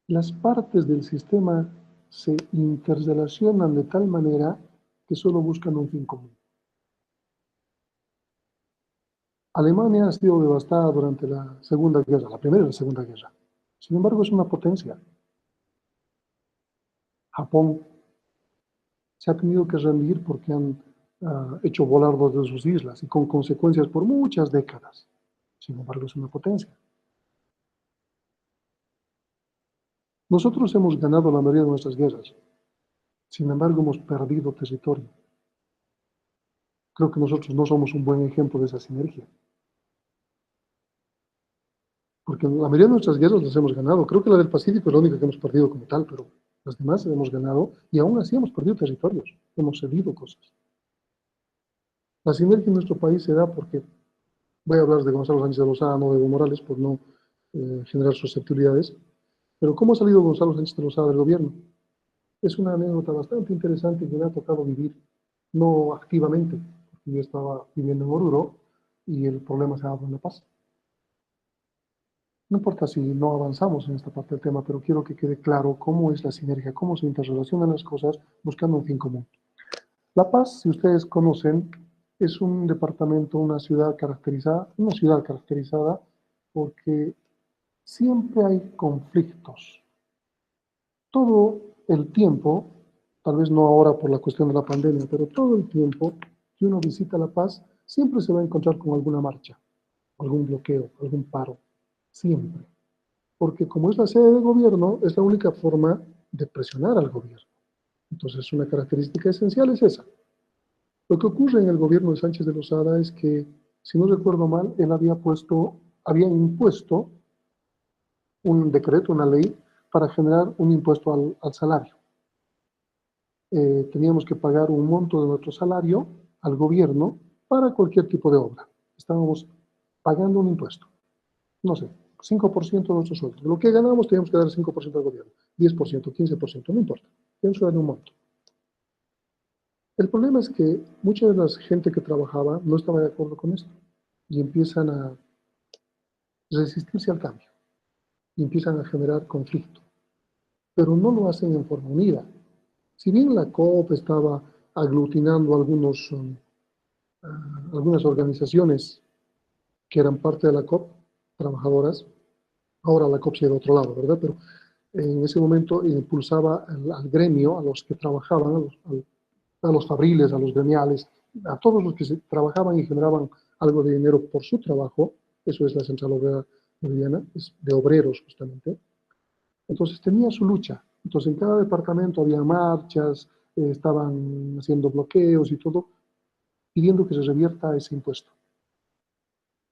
Las partes del sistema se interrelacionan de tal manera que solo buscan un fin común. Alemania ha sido devastada durante la Segunda Guerra, la Primera y la Segunda Guerra. Sin embargo, es una potencia. Japón se ha tenido que rendir porque han hecho volar dos de sus islas y con consecuencias por muchas décadas. Sin embargo, es una potencia. Nosotros hemos ganado la mayoría de nuestras guerras. Sin embargo, hemos perdido territorio. Creo que nosotros no somos un buen ejemplo de esa sinergia. Porque la mayoría de nuestras guerras las hemos ganado. Creo que la del Pacífico es la única que hemos perdido como tal, pero las demás hemos ganado y aún así hemos perdido territorios, hemos cedido cosas. La sinergia en nuestro país se da porque, voy a hablar de Gonzalo Sánchez de Lozada, no de Evo Morales, por no generar susceptibilidades, pero ¿cómo ha salido Gonzalo Sánchez de Lozada del gobierno? Es una anécdota bastante interesante que me ha tocado vivir, no activamente, porque yo estaba viviendo en Oruro y el problema se ha dado en La Paz. No importa si no avanzamos en esta parte del tema, pero quiero que quede claro cómo es la sinergia, cómo se interrelacionan las cosas buscando un fin común. La Paz, si ustedes conocen, es un departamento, una ciudad caracterizada porque siempre hay conflictos. Todo el tiempo, tal vez no ahora por la cuestión de la pandemia, pero todo el tiempo que uno visita La Paz, siempre se va a encontrar con alguna marcha, algún bloqueo, algún paro. Siempre. Porque como es la sede del gobierno, es la única forma de presionar al gobierno. Entonces, una característica esencial es esa. Lo que ocurre en el gobierno de Sánchez de Lozada es que, si no recuerdo mal, él había impuesto un decreto, una ley, para generar un impuesto al salario. Teníamos que pagar un monto de nuestro salario al gobierno para cualquier tipo de obra. Estábamos pagando un impuesto. No sé, 5% de nuestro sueldo. De lo que ganamos teníamos que dar 5% al gobierno. 10%, 15%, no importa. Pienso en un monto. El problema es que mucha de la gente que trabajaba no estaba de acuerdo con esto y empiezan a resistirse al cambio y empiezan a generar conflicto. pero no lo hacen en forma unida. Si bien la COP estaba aglutinando algunas organizaciones que eran parte de la COP, trabajadoras, ahora la COP se ha ido a otro lado, ¿verdad? Pero en ese momento impulsaba al gremio, a los que trabajaban, a los fabriles, a los gremiales, a todos los que trabajaban y generaban algo de dinero por su trabajo. Eso es la Central Obrera Boliviana, es de obreros justamente. Entonces tenía su lucha. Entonces en cada departamento había marchas, estaban haciendo bloqueos y todo, pidiendo que se revierta ese impuesto.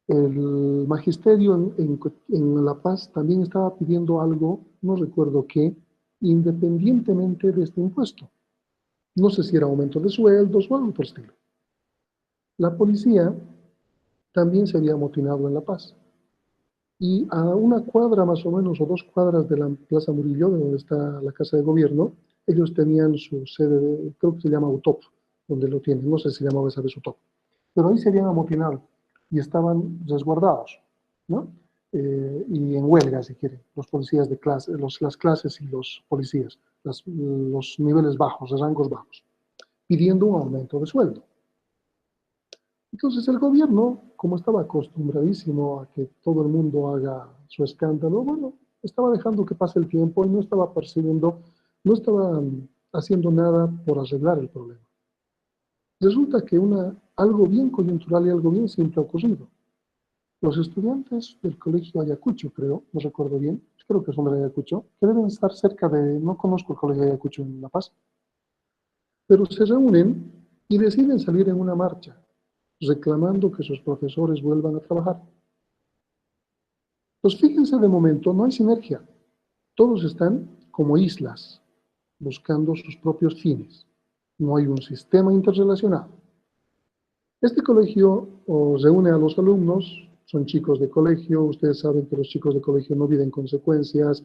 El magisterio en La Paz también estaba pidiendo algo, no recuerdo qué, independientemente de este impuesto. No sé si era aumento de sueldos o algo por el estilo. La policía también se había amotinado en La Paz. Y a una cuadra más o menos, o 2 cuadras de la Plaza Murillo, de donde está la Casa de Gobierno, ellos tenían su sede, creo que se llama UTOP, donde lo tienen, no sé si se llamaba esa vez UTOP. Pero ahí se habían amotinado y estaban resguardados, ¿no? Y en huelga, si quieren, los policías de clase, las clases y los policías, los niveles bajos, los rangos bajos, pidiendo un aumento de sueldo. Entonces el gobierno, como estaba acostumbradísimo a que todo el mundo haga su escándalo, bueno, estaba dejando que pase el tiempo y no estaba percibiendo, no estaba haciendo nada por arreglar el problema. Resulta que algo bien coyuntural y algo bien simple ha ocurrido. Los estudiantes del colegio Ayacucho, creo, no recuerdo bien, creo que son de Ayacucho, que deben estar cerca de, no conozco el colegio Ayacucho en La Paz, pero se reúnen y deciden salir en una marcha, reclamando que sus profesores vuelvan a trabajar. Pues fíjense, de momento no hay sinergia. Todos están como islas, buscando sus propios fines. No hay un sistema interrelacionado. Este colegio reúne a los alumnos, son chicos de colegio, ustedes saben que los chicos de colegio no viven consecuencias,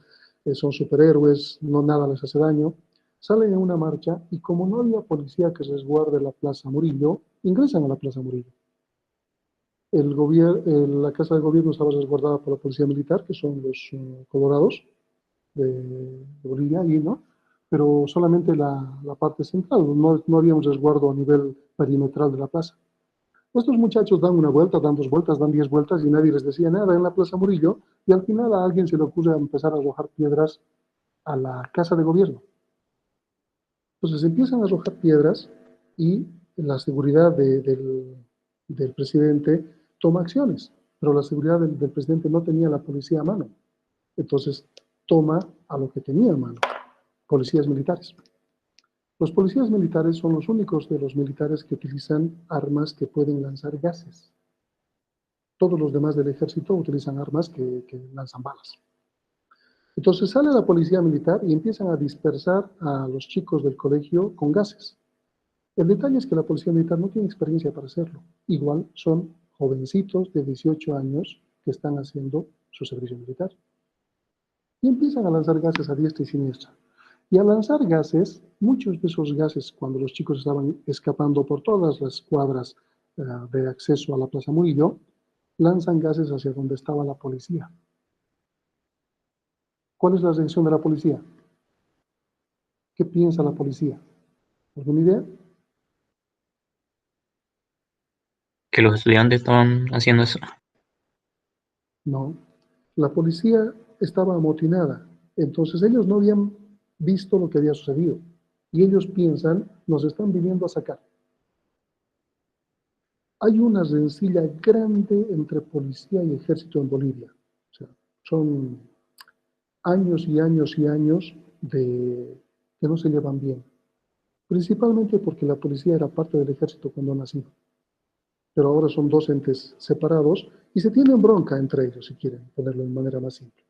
son superhéroes, no nada les hace daño. Salen en una marcha y como no había policía que resguarde la Plaza Murillo, ingresan a la Plaza Murillo. La Casa de Gobierno estaba resguardada por la Policía Militar, que son los colorados de Bolivia, allí, ¿no? Pero solamente la parte central, no había un resguardo a nivel perimetral de la plaza. Estos muchachos dan una vuelta, dan 2 vueltas, dan 10 vueltas y nadie les decía nada en la Plaza Murillo, y al final a alguien se le ocurre empezar a arrojar piedras a la Casa de Gobierno. Entonces empiezan a arrojar piedras y la seguridad del presidente toma acciones, pero la seguridad del presidente no tenía la policía a mano. Entonces toma a lo que tenía a mano, policías militares. Los policías militares son los únicos de los militares que utilizan armas que pueden lanzar gases. Todos los demás del ejército utilizan armas que lanzan balas. Entonces sale la policía militar y empiezan a dispersar a los chicos del colegio con gases. El detalle es que la policía militar no tiene experiencia para hacerlo. Igual son jovencitos de 18 años que están haciendo su servicio militar. Y empiezan a lanzar gases a diestra y siniestra. Y al lanzar gases, muchos de esos gases, cuando los chicos estaban escapando por todas las cuadras de acceso a la Plaza Murillo, lanzan gases hacia donde estaba la policía. ¿Cuál es la reacción de la policía? ¿Qué piensa la policía? ¿Alguna idea? Que los estudiantes estaban haciendo eso. No. La policía estaba amotinada. Entonces ellos no habían visto lo que había sucedido. Y ellos piensan, nos están viniendo a sacar. Hay una rencilla grande entre policía y ejército en Bolivia. O sea, son años y años y años de que no se llevan bien. Principalmente porque la policía era parte del ejército cuando nació. Pero ahora son 2 entes separados y se tienen bronca entre ellos, si quieren ponerlo de manera más simple.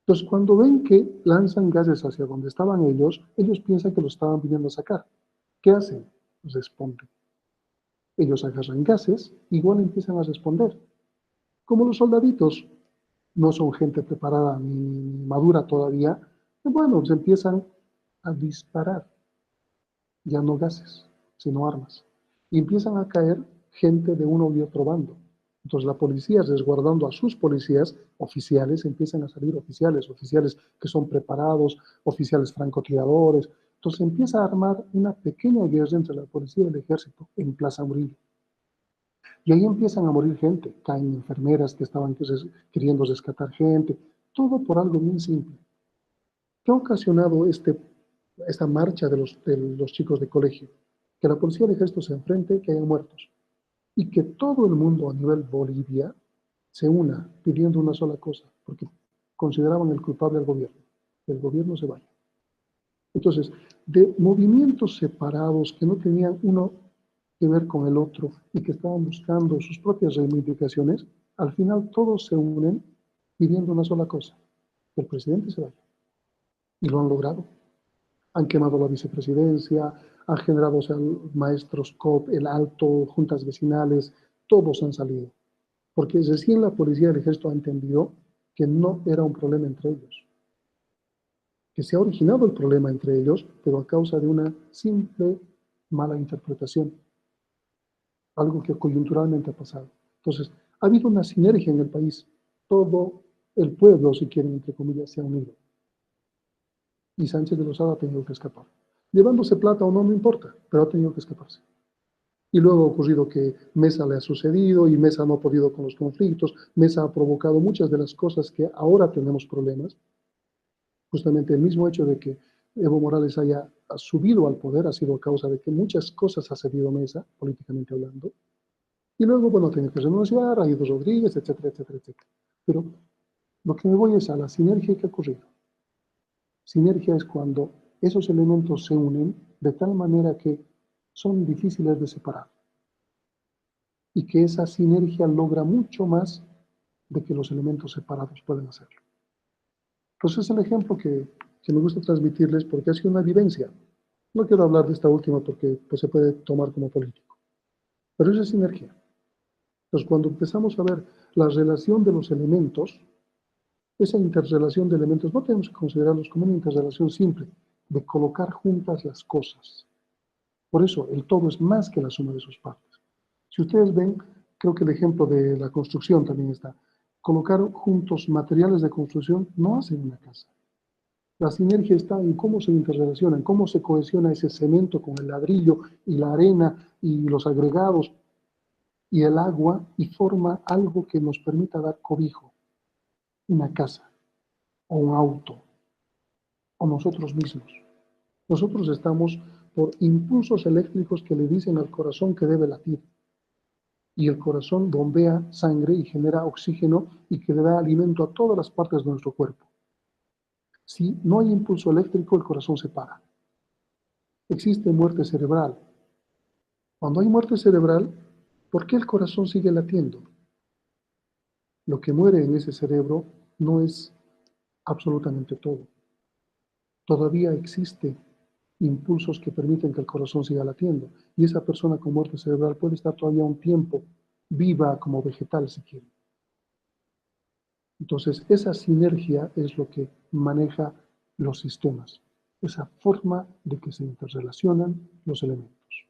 Entonces, cuando ven que lanzan gases hacia donde estaban ellos piensan que los estaban viniendo a sacar. ¿Qué hacen? Responden. Ellos agarran gases, igual empiezan a responder. Como los soldaditos no son gente preparada ni madura todavía, bueno, se empiezan a disparar. Ya no gases, sino armas. Y empiezan a caer gente de uno y otro bando. Entonces la policía, resguardando a sus policías oficiales, empiezan a salir oficiales que son preparados, oficiales francotiradores. Entonces empieza a armar una pequeña guerra entre la policía y el ejército en Plaza Murillo. Y ahí empiezan a morir gente, caen enfermeras que estaban queriendo rescatar gente, todo por algo bien simple. ¿Qué ha ocasionado esta marcha de los chicos de colegio? Que la policía y el ejército se enfrenten, que haya muertos. Y que todo el mundo a nivel Bolivia se una pidiendo una sola cosa, porque consideraban el culpable al gobierno, que el gobierno se vaya. Entonces, de movimientos separados que no tenían uno que ver con el otro y que estaban buscando sus propias reivindicaciones, al final todos se unen pidiendo una sola cosa, que el presidente se vaya. Y lo han logrado. Han quemado la vicepresidencia, han generado, o sea, maestros COP, el Alto, juntas vecinales, todos han salido. Porque recién la policía y el ejército han entendido que no era un problema entre ellos. Que se ha originado el problema entre ellos, pero a causa de una simple mala interpretación. Algo que coyunturalmente ha pasado. Entonces, ha habido una sinergia en el país. Todo el pueblo, si quieren, entre comillas, se ha unido. Y Sánchez de Lozada ha tenido que escapar. Llevándose plata o no, no importa, pero ha tenido que escaparse. Y luego ha ocurrido que Mesa le ha sucedido y Mesa no ha podido con los conflictos. Mesa ha provocado muchas de las cosas que ahora tenemos problemas. Justamente el mismo hecho de que Evo Morales haya subido al poder ha sido a causa de que muchas cosas ha cedido Mesa, políticamente hablando. Y luego, bueno, ha tenido que renunciar, ha ido Rodríguez, etcétera, etcétera, etcétera. Pero lo que me voy es a la sinergia que ha ocurrido. Sinergia es cuando esos elementos se unen de tal manera que son difíciles de separar. Y que esa sinergia logra mucho más de que los elementos separados pueden hacerlo. Entonces es el ejemplo que me gusta transmitirles porque ha sido una vivencia. No quiero hablar de esta última porque pues, se puede tomar como político. Pero esa es sinergia. Entonces cuando empezamos a ver la relación de los elementos, esa interrelación de elementos no tenemos que considerarlos como una interrelación simple de colocar juntas las cosas. Por eso, el todo es más que la suma de sus partes. Si ustedes ven, creo que el ejemplo de la construcción también está. Colocar juntos materiales de construcción no hacen una casa. La sinergia está en cómo se interrelacionan, cómo se cohesiona ese cemento con el ladrillo y la arena y los agregados y el agua y forma algo que nos permita dar cobijo. Una casa o un auto o nosotros mismos. Nosotros estamos por impulsos eléctricos que le dicen al corazón que debe latir. Y el corazón bombea sangre y genera oxígeno y que le da alimento a todas las partes de nuestro cuerpo. Si no hay impulso eléctrico, el corazón se para. Existe muerte cerebral. Cuando hay muerte cerebral, ¿por qué el corazón sigue latiendo? Lo que muere en ese cerebro no es absolutamente todo. Todavía existe impulsos que permiten que el corazón siga latiendo. Y esa persona con muerte cerebral puede estar todavía un tiempo viva como vegetal, si quiere. Entonces, esa sinergia es lo que maneja los sistemas. Esa forma de que se interrelacionan los elementos.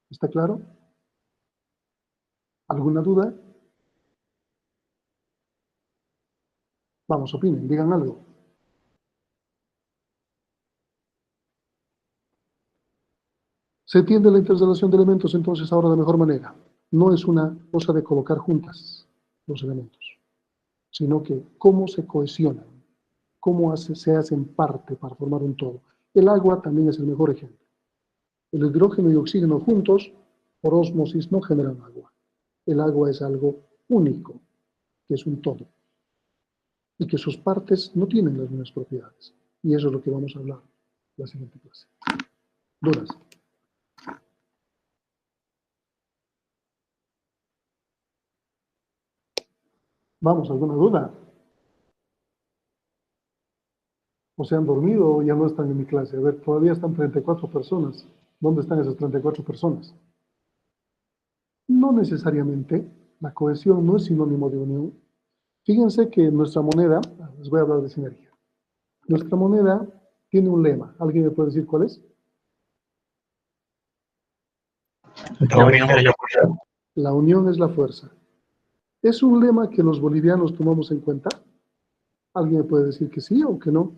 ¿Está claro? ¿Alguna duda? Vamos, opinen, digan algo. Se entiende la interrelación de elementos entonces ahora de mejor manera. No es una cosa de colocar juntas los elementos, sino que cómo se cohesionan, cómo se hacen parte para formar un todo. El agua también es el mejor ejemplo. El hidrógeno y oxígeno juntos, por ósmosis, no generan agua. El agua es algo único, que es un todo, y que sus partes no tienen las mismas propiedades. Y eso es lo que vamos a hablar en la siguiente clase. ¿Dudas? Vamos, ¿alguna duda? ¿O se han dormido o ya no están en mi clase? A ver, todavía están 34 personas. ¿Dónde están esas 34 personas? No necesariamente. La cohesión no es sinónimo de unión. Fíjense que nuestra moneda, les voy a hablar de sinergia. Nuestra moneda tiene un lema. ¿Alguien me puede decir cuál es? La unión es la fuerza. La unión es la fuerza. ¿Es un lema que los bolivianos tomamos en cuenta? ¿Alguien me puede decir que sí o que no?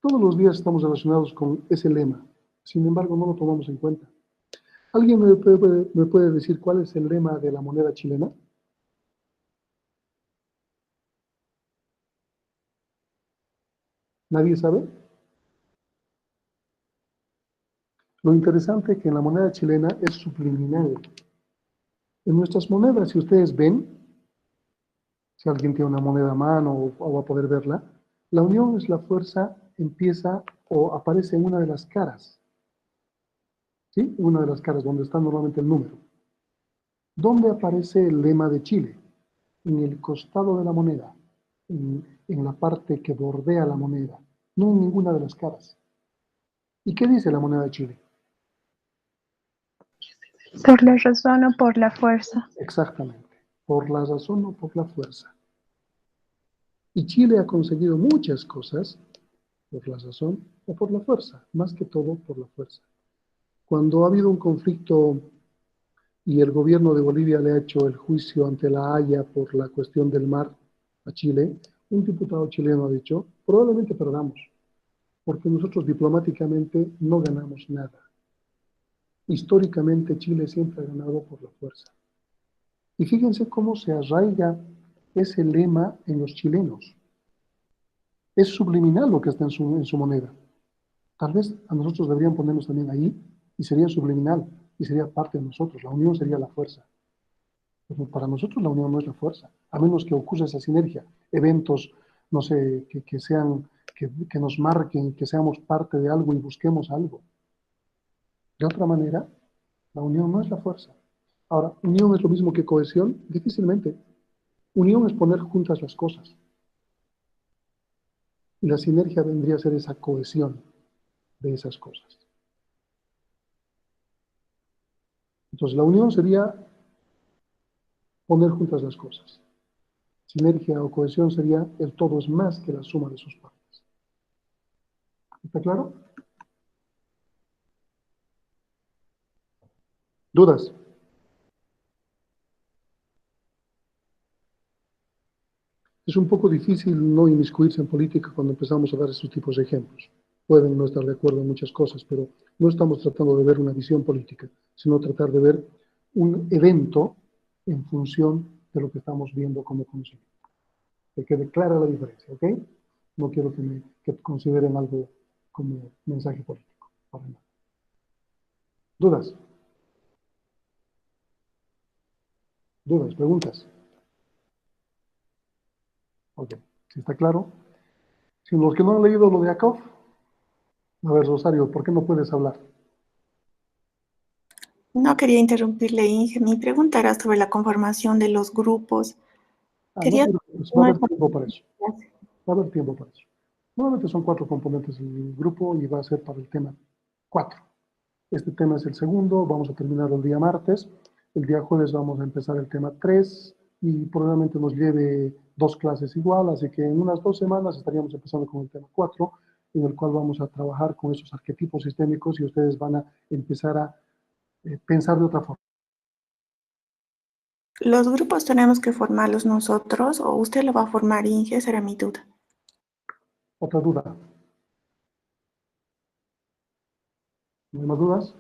Todos los días estamos relacionados con ese lema. Sin embargo, no lo tomamos en cuenta. ¿Alguien me puede decir cuál es el lema de la moneda chilena? ¿Nadie sabe? Lo interesante es que en la moneda chilena es subliminal. En nuestras monedas, si ustedes ven, si alguien tiene una moneda a mano o va a poder verla, la unión es la fuerza, empieza o aparece en una de las caras. ¿Sí? Una de las caras donde está normalmente el número. ¿Dónde aparece el lema de Chile? En el costado de la moneda, en la parte que bordea la moneda, no en ninguna de las caras. ¿Y qué dice la moneda de Chile? Por la razón o por la fuerza. Exactamente, por la razón o por la fuerza. Y Chile ha conseguido muchas cosas por la razón o por la fuerza, más que todo por la fuerza. Cuando ha habido un conflicto y el gobierno de Bolivia le ha hecho el juicio ante la Haya por la cuestión del mar a Chile, un diputado chileno ha dicho, probablemente perdamos, porque nosotros diplomáticamente no ganamos nada. Históricamente Chile siempre ha ganado por la fuerza. Y fíjense cómo se arraiga ese lema en los chilenos. Es subliminal lo que está en su moneda. Tal vez a nosotros deberían ponernos también ahí y sería subliminal y sería parte de nosotros. La unión sería la fuerza. Pero para nosotros la unión no es la fuerza, a menos que ocurra esa sinergia. Eventos, no sé, que nos marquen, que seamos parte de algo y busquemos algo. De otra manera, la unión no es la fuerza. Ahora, unión es lo mismo que cohesión, difícilmente. Unión es poner juntas las cosas. Y la sinergia vendría a ser esa cohesión de esas cosas. Entonces, la unión sería poner juntas las cosas. Sinergia o cohesión sería el todo es más que la suma de sus partes. ¿Está claro? ¿Dudas? Es un poco difícil no inmiscuirse en política cuando empezamos a dar estos tipos de ejemplos. Pueden no estar de acuerdo en muchas cosas, pero no estamos tratando de ver una visión política, sino tratar de ver un evento en función de lo que estamos viendo como conocimiento. Que quede clara la diferencia, ¿ok? No quiero que consideren algo como mensaje político, para nada. ¿Dudas? ¿Dudas? ¿Preguntas? Ok, si está claro. Si los que no han leído lo de Akov, a ver, Rosario, ¿por qué no puedes hablar? No quería interrumpirle, Inge. Mi pregunta era sobre la conformación de los grupos. No, Quería... pues va a haber tiempo para eso. Va a haber tiempo para eso. Normalmente son 4 componentes del grupo y va a ser para el tema 4. Este tema es el segundo, vamos a terminar el día martes. El día jueves vamos a empezar el tema 3 y probablemente nos lleve 2 clases igual, así que en unas 2 semanas estaríamos empezando con el tema 4, en el cual vamos a trabajar con esos arquetipos sistémicos y ustedes van a empezar a pensar de otra forma. ¿Los grupos tenemos que formarlos nosotros o usted lo va a formar, Inge? Esa era mi duda. ¿Otra duda? ¿No hay más dudas?